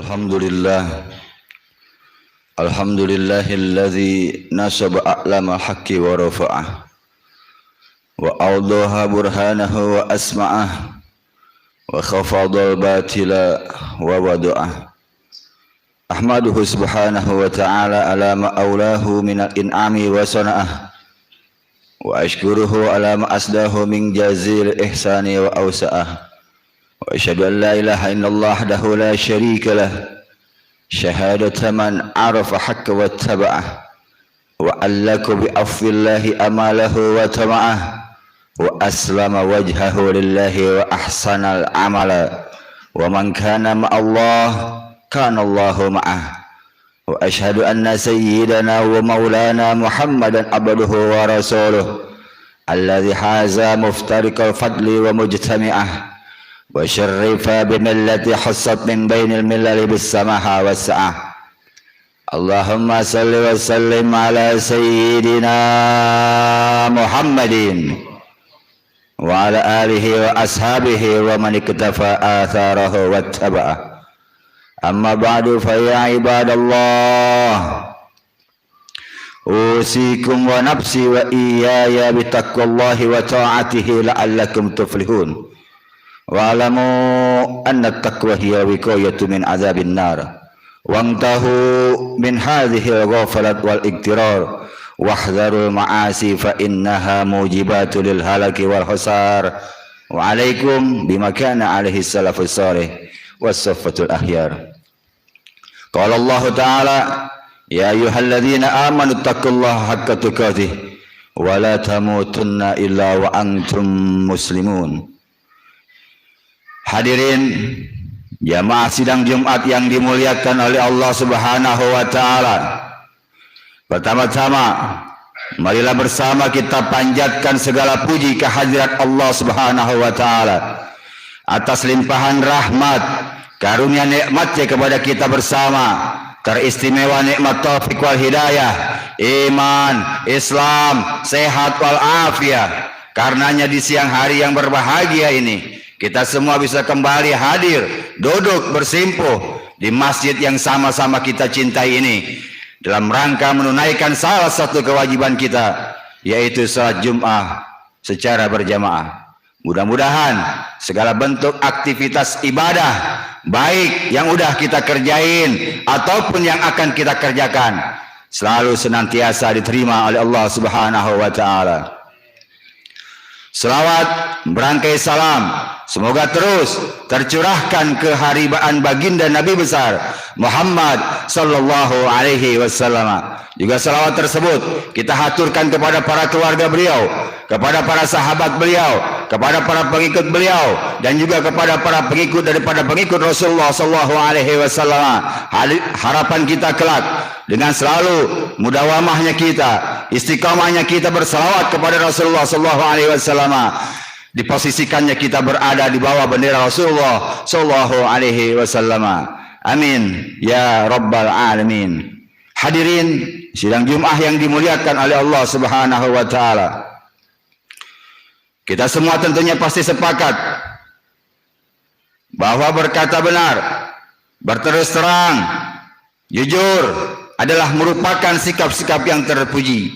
Alhamdulillah Alhamdulillahilladzi nasaba a'lama haqqi wa rafa'ah wa awdaha burhanahu wa asma'ah wa khafadal batila wa wada'ah. Ahmaduhu subhanahu wa ta'ala ala ma awlahu minal in'ami wa sana'ah wa ashkuruhu ala ma asdahu min jazil ihsani wa awsa'ah. وأشهد أن لا إله إلا الله وحده لا شريك له شهادة من عرف حق واتبعه وألك بأفضل الله أماله وتمعه وأسلم وجهه لله وأحسن العمل ومن كان مع الله كان الله معه وأشهد أن سيدنا ومولانا محمدا عبده ورسوله الذي حاز مفترق الفضل ومجتمعه وشرف بملة حصت من بين الملل بالسماحة والسعة. اللهم صل وسلم على سيدنا محمد وعلى آله وأصحابه ومن اكتفى آثاره واتبعه. أما بعد فيا عباد الله أوصيكم ونفسي وإياي بتقوى الله وطاعته لعلكم تفلحون. Wa'lamu anna taqwa hiya wiqayatu min azabin nar wangtahu min hadhihi al-ghafalat wal iktirar wahdharul ma'asi fa innaha mujibatu lil halaki wal khusar wa alaikum bima kana alaihi salafus salih was saffatul akhyar. Qala Allah ta'ala ya ayyuhalladzina amanu taqullaha haqqa tuqatih wa la tamutunna illa wa antum muslimun. Hadirin jamaah sidang Jumat yang dimuliakan oleh Allah Subhanahu wa taala. Pertama-tama marilah bersama kita panjatkan segala puji kehadirat Allah Subhanahu wa taala atas limpahan rahmat, karunia nikmatnya kepada kita bersama, teristimewa nikmat taufik wal hidayah, iman, Islam, sehat wal afiat. Karenanya di siang hari yang berbahagia ini kita semua bisa kembali hadir, duduk bersimpuh di masjid yang sama-sama kita cintai ini dalam rangka menunaikan salah satu kewajiban kita, yaitu salat Jumat secara berjamaah. Mudah-mudahan segala bentuk aktivitas ibadah baik yang udah kita kerjain ataupun yang akan kita kerjakan selalu senantiasa diterima oleh Allah Subhanahu wa taala. Selawat berangkai salam semoga terus tercurahkan keharibaan baginda Nabi besar Muhammad sallallahu alaihi wasallam. Juga salawat tersebut kita haturkan kepada para keluarga beliau, kepada para sahabat beliau, kepada para pengikut beliau, dan juga kepada para pengikut daripada pengikut Rasulullah sallallahu alaihi wasallam. Harapan kita kelak dengan selalu mudawamahnya kita, istiqamahnya kita bersalawat kepada Rasulullah sallallahu alaihi wasallam, diposisikannya kita berada di bawah bendera Rasulullah sallallahu alaihi wasallam. Amin ya rabbal alamin. Hadirin sidang Jumat yang dimuliakan oleh Allah Subhanahu wa taala. Kita semua tentunya pasti sepakat bahwa berkata benar, berterus terang, jujur adalah merupakan sikap-sikap yang terpuji,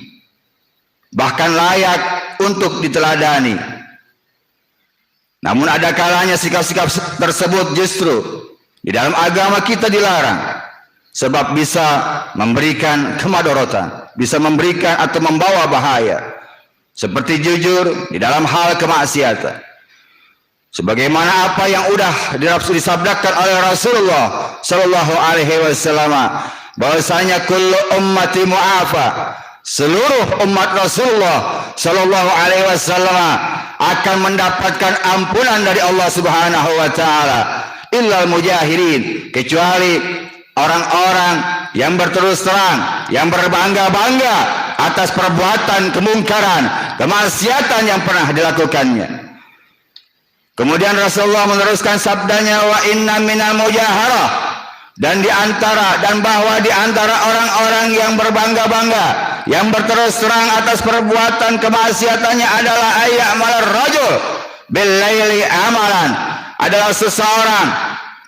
bahkan layak untuk diteladani. Namun ada kalanya sikap-sikap tersebut justru di dalam agama kita dilarang, sebab bisa memberikan kemadorotan, bisa memberikan atau membawa bahaya, seperti jujur di dalam hal kemaksiatan. Sebagaimana apa yang udah disabdakan oleh Rasulullah sallallahu alaihi wasallam, bahwasanya kullu ummati mu'afa, seluruh umat Rasulullah sallallahu alaihi wasallam akan mendapatkan ampunan dari Allah Subhanahu wa taala, illal mujahirin, kecuali orang-orang yang berterus terang, yang berbangga-bangga atas perbuatan kemungkaran, kemaksiatan yang pernah dilakukannya. Kemudian Rasulullah meneruskan sabdanya, wa inna minal mujaharah, dan bahwa di antara orang-orang yang berbangga-bangga, yang berterus terang atas perbuatan kemaksiatannya adalah ayyamal rajul bil laili amalan, adalah seseorang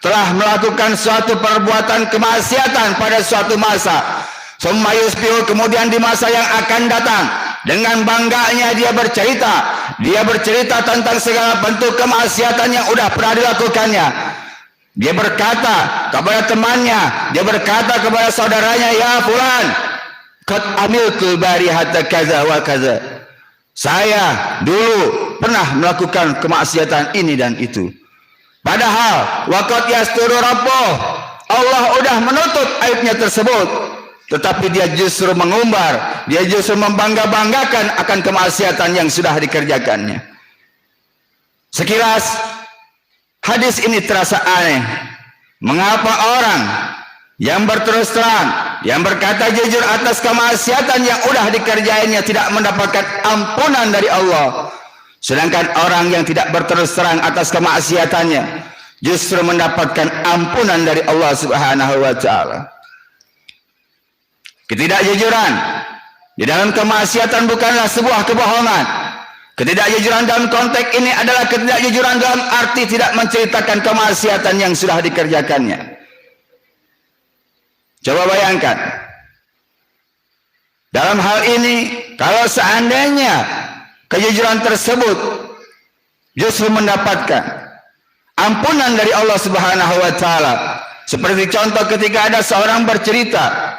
telah melakukan suatu perbuatan kemaksiatan pada suatu masa, summa yusbihu, kemudian di masa yang akan datang dengan bangganya dia bercerita tentang segala bentuk kemaksiatan yang udah pernah dilakukannya. Dia berkata kepada temannya, dia berkata kepada saudaranya, ya fulan, qad amiltu barihata kaza wa kaza, saya dulu pernah melakukan kemaksiatan ini dan itu. Padahal waqad yasturu rabbuh, Allah udah menutup aibnya tersebut, tetapi dia justru mengumbar, dia justru membangga-banggakan akan kemaksiatan yang sudah dikerjakannya. Sekilas hadis ini terasa aneh. Mengapa orang yang berterus terang, yang berkata jujur atas kemaksiatan yang udah dikerjainnya tidak mendapatkan ampunan dari Allah, sedangkan orang yang tidak berterus terang atas kemaksiatannya justru mendapatkan ampunan dari Allah Subhanahu wa taala. Ketidakjujuran di dalam kemaksiatan bukanlah sebuah kebohongan. Ketidakjujuran dalam konteks ini adalah ketidakjujuran dalam arti tidak menceritakan kemaksiatan yang sudah dikerjakannya. Coba bayangkan, dalam hal ini kalau seandainya kejujuran tersebut justru mendapatkan ampunan dari Allah Subhanahu wa taala, seperti contoh ketika ada seorang bercerita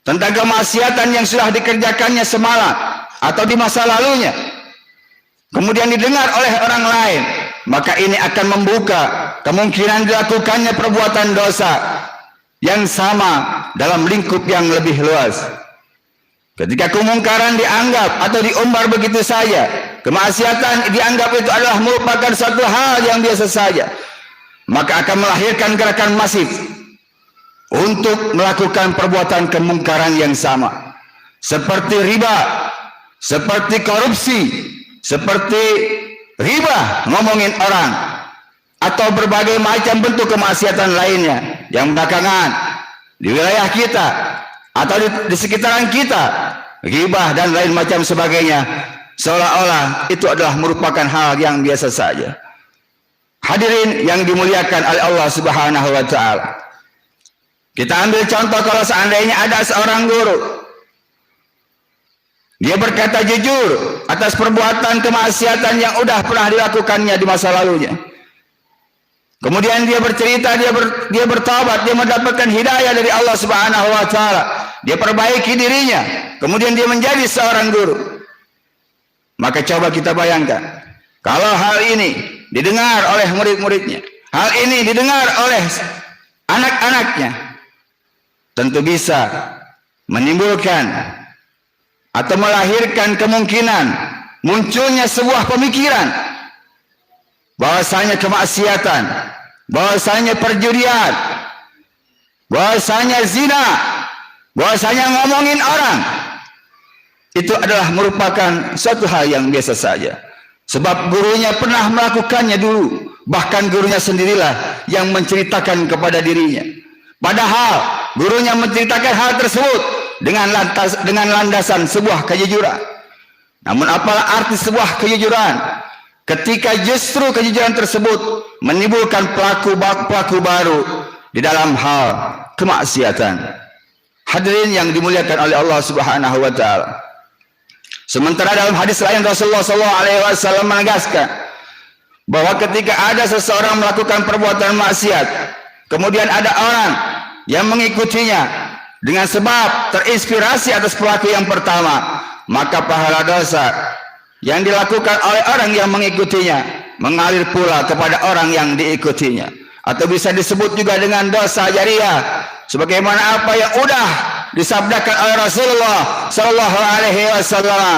tentang kemaksiatan yang sudah dikerjakannya semalam atau di masa lalunya, kemudian didengar oleh orang lain, maka ini akan membuka kemungkinan dilakukannya perbuatan dosa yang sama dalam lingkup yang lebih luas. Ketika kemungkaran dianggap atau diumbar begitu saja, kemaksiatan dianggap itu adalah merupakan suatu hal yang biasa saja, maka akan melahirkan gerakan masif untuk melakukan perbuatan kemungkaran yang sama, seperti riba, seperti korupsi, seperti riba, ngomongin orang, atau berbagai macam bentuk kemaksiatan lainnya yang belakangan di wilayah kita atau di sekitaran kita, ghibah dan lain macam sebagainya, seolah-olah itu adalah merupakan hal yang biasa saja. Hadirin yang dimuliakan oleh Allah Subhanahu wa taala, kita ambil contoh kalau seandainya ada seorang guru, dia berkata jujur atas perbuatan kemaksiatan yang udah pernah dilakukannya di masa lalunya. Kemudian dia bercerita, dia bertobat, dia mendapatkan hidayah dari Allah Subhanahu wa taala. Dia perbaiki dirinya, kemudian dia menjadi seorang guru. Maka coba kita bayangkan, kalau hal ini didengar oleh murid-muridnya, hal ini didengar oleh anak-anaknya, tentu bisa menimbulkan atau melahirkan kemungkinan munculnya sebuah pemikiran bahwasanya kemaksiatan, bahwasanya perjudian, bahwasanya zina, bahwasanya ngomongin orang itu adalah merupakan suatu hal yang biasa saja, sebab gurunya pernah melakukannya dulu, bahkan gurunya sendirilah yang menceritakan kepada dirinya, padahal gurunya menceritakan hal tersebut dengan landasan sebuah kejujuran. Namun apalah arti sebuah kejujuran ketika justru kejujuran tersebut menimbulkan pelaku baru di dalam hal kemaksiatan. Hadirin yang dimuliakan oleh Allah Subhanahu wa taala. Sementara dalam hadis lain Rasulullah SAW menegaskan bahwa ketika ada seseorang melakukan perbuatan maksiat, kemudian ada orang yang mengikutinya dengan sebab terinspirasi atas pelaku yang pertama, maka pahala dosa yang dilakukan oleh orang yang mengikutinya mengalir pula kepada orang yang diikutinya, atau bisa disebut juga dengan dosa jariah, sebagaimana apa yang udah disabdakan oleh Rasulullah sallallahu alaihi wasallam,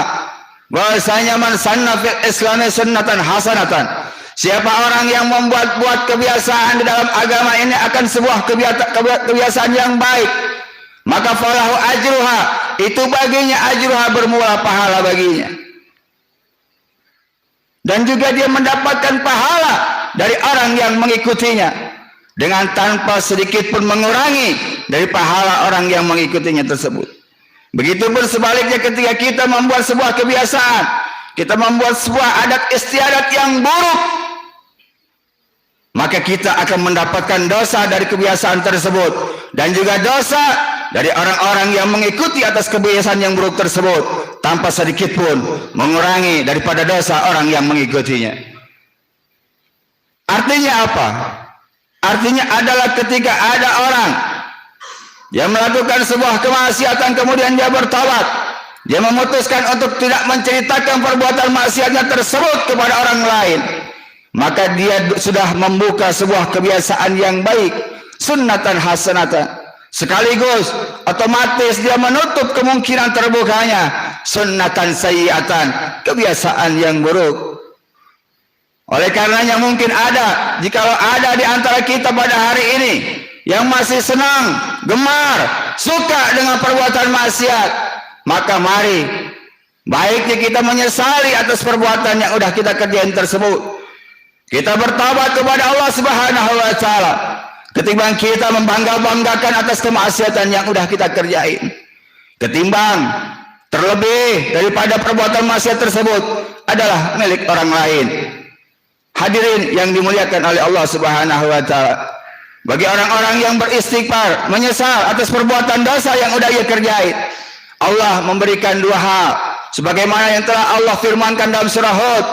bahwasanya man sanna fil islami sunnatan hasanatan, siapa orang yang membuat kebiasaan di dalam agama ini akan sebuah kebiasaan yang baik, maka falahu ajruha, itu baginya ajruha, bermula pahala baginya. Dan juga dia mendapatkan pahala dari orang yang mengikutinya dengan tanpa sedikit pun mengurangi dari pahala orang yang mengikutinya tersebut. Begitupun sebaliknya ketika kita membuat sebuah kebiasaan, kita membuat sebuah adat istiadat yang buruk, maka kita akan mendapatkan dosa dari kebiasaan tersebut, dan juga dosa dari orang-orang yang mengikuti atas kebiasaan yang buruk tersebut tanpa sedikit pun mengurangi daripada dosa orang yang mengikutinya. Artinya apa? Artinya adalah ketika ada orang yang melakukan sebuah kemaksiatan kemudian dia bertaubat, dia memutuskan untuk tidak menceritakan perbuatan maksiatnya tersebut kepada orang lain, maka dia sudah membuka sebuah kebiasaan yang baik, sunnatan hasanatan, sekaligus otomatis dia menutup kemungkinan terbukanya sunnatan sayyiatan, kebiasaan yang buruk. Oleh karenanya mungkin ada, jikalau ada di antara kita pada hari ini yang masih senang, gemar, suka dengan perbuatan maksiat, maka mari baiknya kita menyesali atas perbuatan yang sudah kita kerjain tersebut. Kita bertobat kepada Allah Subhanahu wa taala ketimbang kita membangga-banggakan atas kemaksiatan yang sudah kita kerjain. Ketimbang terlebih daripada perbuatan maksiat tersebut adalah milik orang lain. Hadirin yang dimuliakan oleh Allah Subhanahu wa taala, bagi orang-orang yang beristighfar, menyesal atas perbuatan dosa yang sudah ia kerjain, Allah memberikan dua hal sebagaimana yang telah Allah firmankan dalam surah Hud,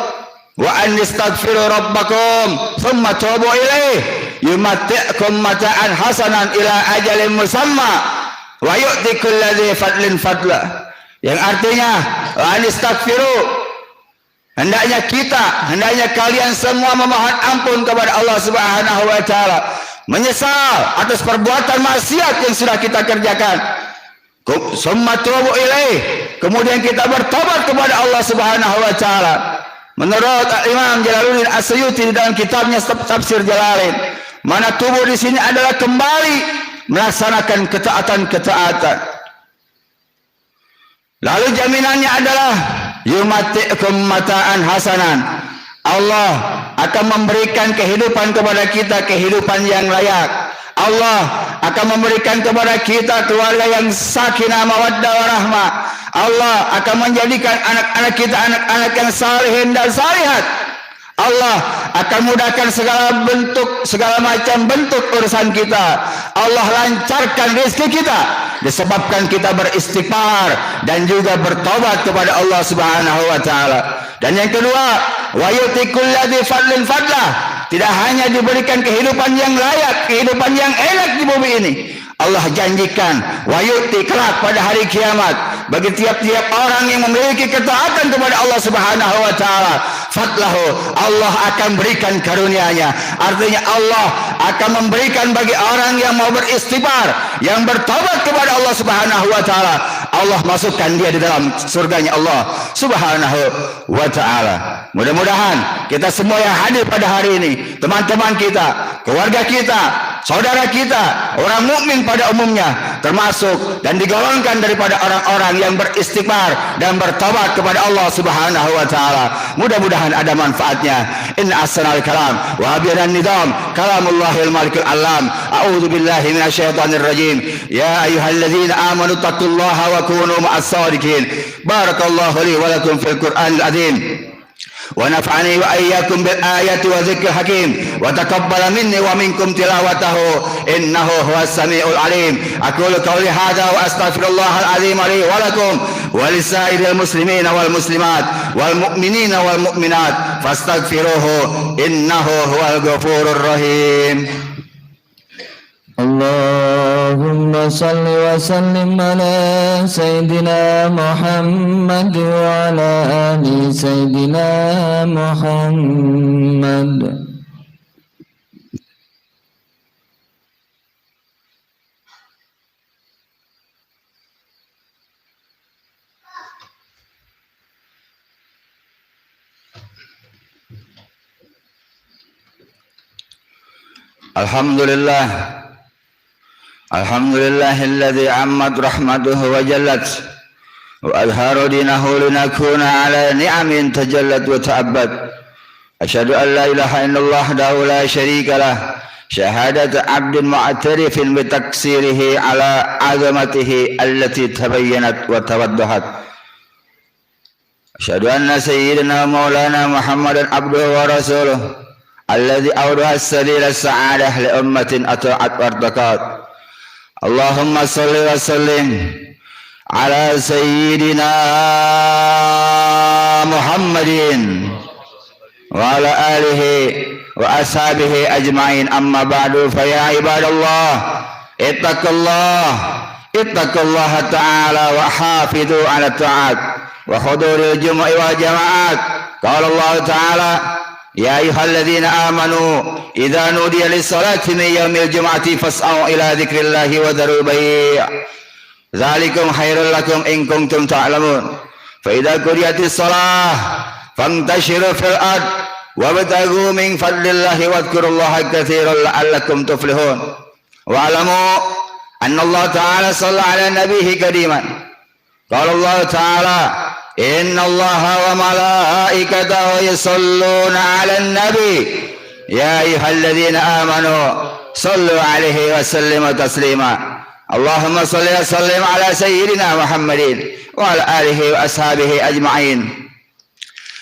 wa anistaghfiru rabbakum thumma tubu ilaih yumatti'kum mata'an hasanan ila ajalin musamma wa yu'ti kulli fadlin fadla, yang artinya wa anistaghfiru, hendaknya kalian semua memohon ampun kepada Allah Subhanahu wa taala, menyesal atas perbuatan maksiat yang sudah kita kerjakan. Summa tubu ilaih, kemudian kita bertobat kepada Allah Subhanahu wa taala. Menurut Imam Jalaluddin As-Suyuti dalam kitabnya Tafsir Jalalain, mana tubuh di sini adalah kembali melaksanakan ketaatan-ketaatan. Lalu jaminannya adalah yumatikum mata'an hasanan, Allah akan memberikan kehidupan kepada kita, kehidupan yang layak. Allah akan memberikan kepada kita keluarga yang sakinah mawaddah warahmah. Allah akan menjadikan anak-anak kita anak-anak yang salihin dan salihat. Allah akan mudahkan segala macam bentuk urusan kita. Allah lancarkan rezeki kita disebabkan kita beristighfar dan juga bertobat kepada Allah Subhanahu wa taala. Dan yang kedua, wa yu'ti kulli fadlin fadlah, tidak hanya diberikan kehidupan yang layak, kehidupan yang enak di bumi ini, Allah janjikan wa yu'ti kelak pada hari kiamat bagi tiap-tiap orang yang memiliki ketaatan kepada Allah Subhanahu wa taala, fadlahu, Allah akan berikan karunia-Nya. Artinya Allah akan memberikan bagi orang yang mau beristighfar, yang bertobat kepada Allah Subhanahu wa taala, Allah masukkan dia di dalam surganya Allah Subhanahu wa taala. Mudah-mudahan kita semua yang hadir pada hari ini, teman-teman kita, keluarga kita, saudara kita, orang mukmin pada umumnya, termasuk dan digolongkan daripada orang-orang yang beristighfar dan bertobat kepada Allah Subhanahu wa taala. Mudah-mudahan ada manfaatnya. Inna ahsanal kalam wa abyadan nizam kalamullahil malikul alam. A'udzu billahi minasyaitonir rajim. Ya ayyuhalladzina amanu taqullaha wa kunu ma'as shadiqin. Barakallahu li wa lakum fil Qur'anil azim. ونفعني وإياكم بالآيات وذكر الحكيم وتقبل مني ومنكم تلاوته إنه هو السميع العليم. أقول قولي هذا وأستغفر الله العظيم لي ولكم ولسائر المسلمين والمسلمات والمؤمنين والمؤمنات فاستغفروه إنه هو الغفور الرحيم. اللهم صل وسلم على سيدنا محمد وعلى آل سيدنا محمد. Alhamdulillah. Alhamdulillah alladhi ammat rahmatuhu wa jallat wa azharu dinahu linakuna ala ni'amin tajallat wa ta'abbat. Asyhadu an la ilaha illallah wahdahu la syarika lah, syahadat abdin mu'tarifin bi taksirihi ala azamatihi allati tabayyanat wa tawaddahat. Asyhadu anna sayyidina maulana Muhammadan abduhu wa rasuluh الذي أوضح السبيل السعادة لأمة أطاعت وارتقت. اللهم صل وسلم على سيدنا محمد وعلى آله وأصحابه أجمعين. أما بعد، فيا عباد الله اتقوا الله تعالى وحافظوا على الطاعات وحضور الجمع والجماعات. قال الله تعالى: يا أيها الذين آمنوا إذا نودي للصلاة من يوم الجمعة فاسعوا إلى ذكر الله وذروا البيع ذلكم خير لكم إن كنتم تعلمون. فإذا قضيت الصلاة فانتشروا في الأرض وابتغوا من فضل الله واذكروا الله كثيرا لعلكم تفلحون. واعلموا أن الله تعالى صلى على نبيه قديما. قال الله تعالى: إن الله وملائكته يصلون على النبي يا أيها الذين آمنوا صلوا عليه وسلموا تسليما. اللهم صل وسلم على سيدنا محمد وعلى آله وأصحابه أجمعين.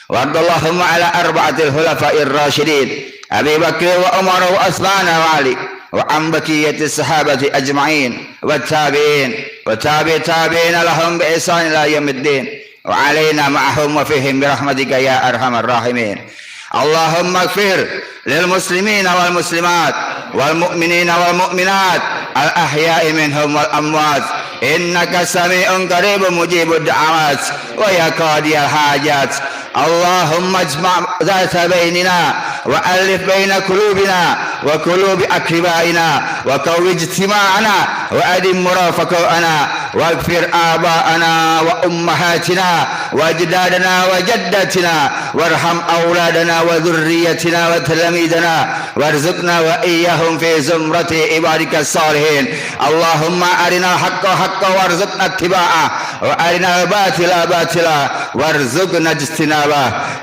وارض اللهم على أربعة الخلفاء الراشدين أبي بكر وعمر وعثمان وعلي وعن بقية الصحابة أجمعين والتابعين وتابعين لهم بإحسان إلى يوم الدين وعلينا معهم وفيهم برحمتك يا أرحم الراحمين. اللهم اغفر للمسلمين والمسلمات والمؤمنين والمؤمنات الأحياء منهم والأموات إنك سميع قريب مجيب الدعوات ويا قاضي الحاجات. اللهم اجمع ذات بيننا وألف بين قلوبنا وقلوب أقربائنا وقوي اجتماعنا وأدم مرافقتنا واغفر آباءنا وأمهاتنا وأجدادنا وجداتنا وارحم أولادنا وذريتنا وتلاميذنا وارزقنا وإياهم في زمرة عبادك الصالحين. اللهم أرنا الحق حقا وارزقنا اتباعه وأرنا الباطل باطلا وارزقنا اجتنابه.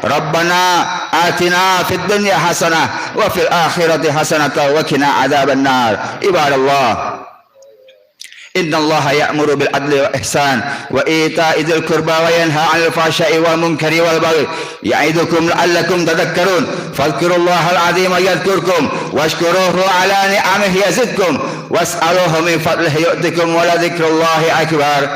ربنا آتنا في الدنيا حسنة وفي الآخرة حسنة وقنا عذاب النار. عباد الله، إن الله يأمر بالعدل والإحسان وإيتاء ذي القربى وينهى عن الفحشاء والمنكر والبغي يعظكم لعلكم تذكرون. فاذكروا الله العظيم يذكركم واشكروه على نعمه يزدكم واسألوه من فضله يؤتكم ولذكر الله أكبر.